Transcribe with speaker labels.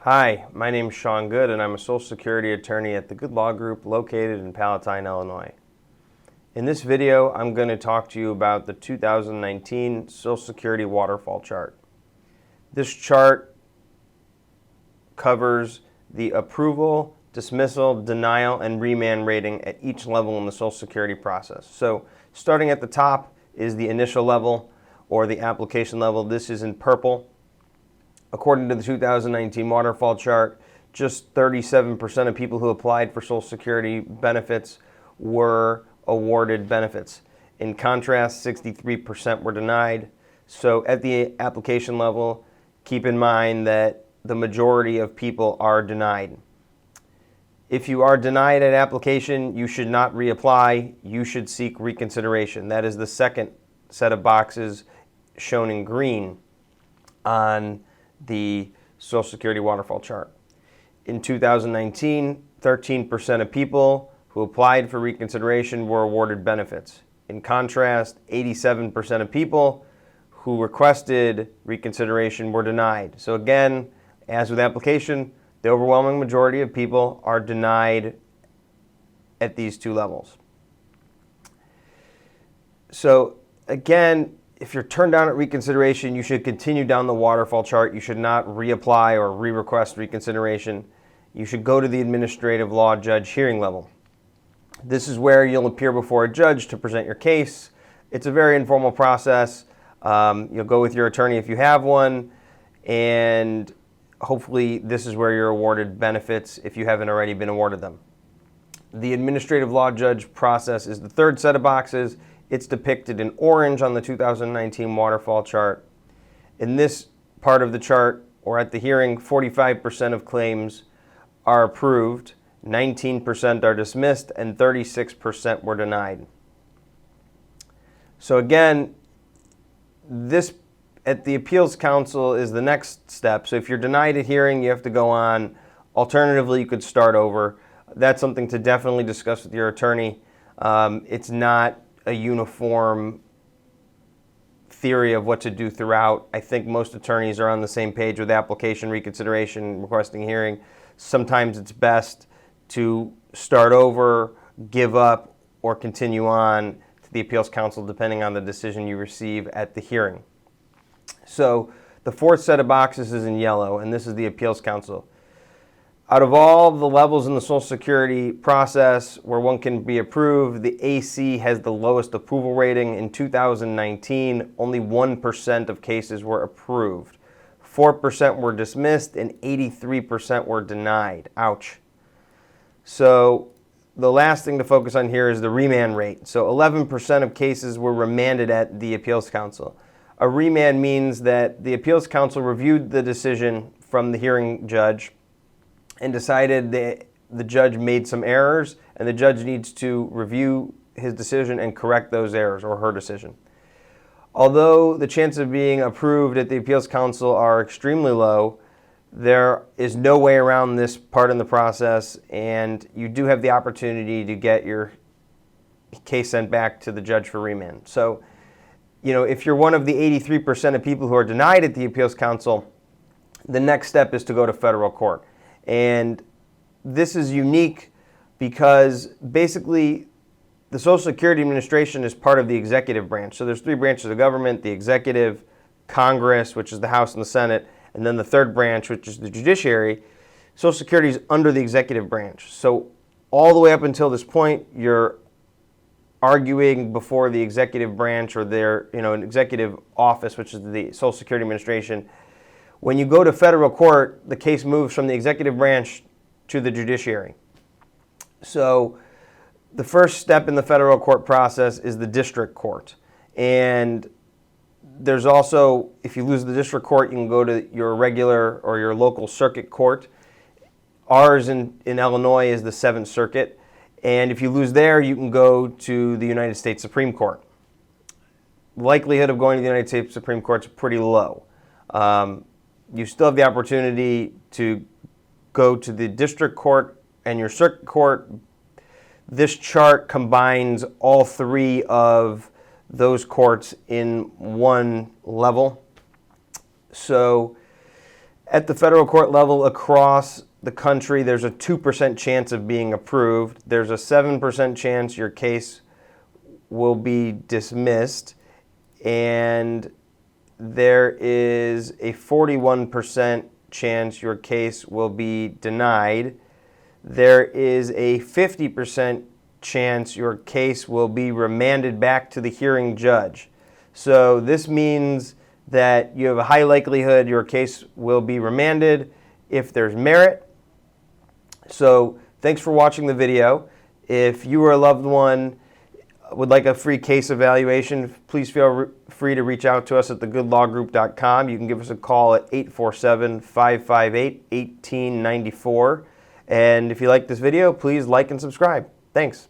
Speaker 1: Hi, my name is Sean Good and I'm a Social Security attorney at the Good Law Group located in Palatine, Illinois. In this video, I'm going to talk to you about the 2019 Social Security Waterfall chart. This chart covers the approval, dismissal, denial, and remand rating at each level in the Social Security process. So starting at the top is the initial level or the application level. This is in purple. According to the 2019 Waterfall chart, just 37% of people who applied for Social Security benefits were awarded benefits. In contrast, 63% were denied. So at the application level, keep in mind that the majority of people are denied. If you are denied an application, you should not reapply. You should seek reconsideration. That is the second set of boxes shown in green on the Social Security Waterfall chart. In 2019, 13% of people who applied for reconsideration were awarded benefits. In contrast, 87% of people who requested reconsideration were denied. So again, as with application, the overwhelming majority of people are denied at these two levels. So again, if you're turned down at reconsideration, you should continue down the waterfall chart. You should not reapply or re-request reconsideration. You should go to the administrative law judge hearing level. This is where you'll appear before a judge to present your case. It's a very informal process. You'll go with your attorney if you have one, and hopefully this is where you're awarded benefits if you haven't already been awarded them. The administrative law judge process is the third set of boxes. It's depicted in orange on the 2019 Waterfall chart. In this part of the chart, or at the hearing, 45% of claims are approved, 19% are dismissed, and 36% were denied. So again, this at the Appeals Council is the next step. So if you're denied a hearing, you have to go on. Alternatively, you could start over. That's something to definitely discuss with your attorney. It's not a uniform theory of what to do throughout. I think most attorneys are on the same page with application, reconsideration, requesting hearing. Sometimes it's best to start over, give up, or continue on to the Appeals Council depending on the decision you receive at the hearing. So the fourth set of boxes is in yellow, and this is the Appeals Council. Out of all the levels in the Social Security process where one can be approved, the AC has the lowest approval rating. In 2019, only 1% of cases were approved. 4% were dismissed and 83% were denied. Ouch. So the last thing to focus on here is the remand rate. So 11% of cases were remanded at the Appeals Council. A remand means that the Appeals Council reviewed the decision from the hearing judge and decided that the judge made some errors, and the judge needs to review his decision and correct those errors, or her decision. Although the chances of being approved at the Appeals Council are extremely low, there is no way around this part in the process, and you do have the opportunity to get your case sent back to the judge for remand. So, if you're one of the 83% of people who are denied at the Appeals Council, the next step is to go to federal court. And this is unique because basically the Social Security Administration is part of the executive branch. So there's three branches of government: the executive, Congress, which is the House and the Senate, and then the third branch, which is the judiciary. Social Security is under the executive branch. So all the way up until this point, you're arguing before the executive branch or their, an executive office, which is the Social Security Administration. When you go to federal court, the case moves from the executive branch to the judiciary. So the first step in the federal court process is the district court. And there's also, if you lose the district court, you can go to your regular or your local circuit court. Ours in Illinois is the 7th Circuit. And if you lose there, you can go to the United States Supreme Court. Likelihood of going to the United States Supreme Court is pretty low. You still have the opportunity to go to the district court and your circuit court. This chart combines all three of those courts in one level. So At the federal court level across the country, there's a 2% chance of being approved. There's a 7% chance your case will be dismissed. And there is a 41% chance your case will be denied. There is a 50% chance your case will be remanded back to the hearing judge. So this means that you have a high likelihood your case will be remanded if there's merit. So thanks for watching the video. If you or a loved one would like a free case evaluation, please feel free to reach out to us at thegoodlawgroup.com. You can give us a call at 847-558-1894. And if you like this video, please like and subscribe. Thanks.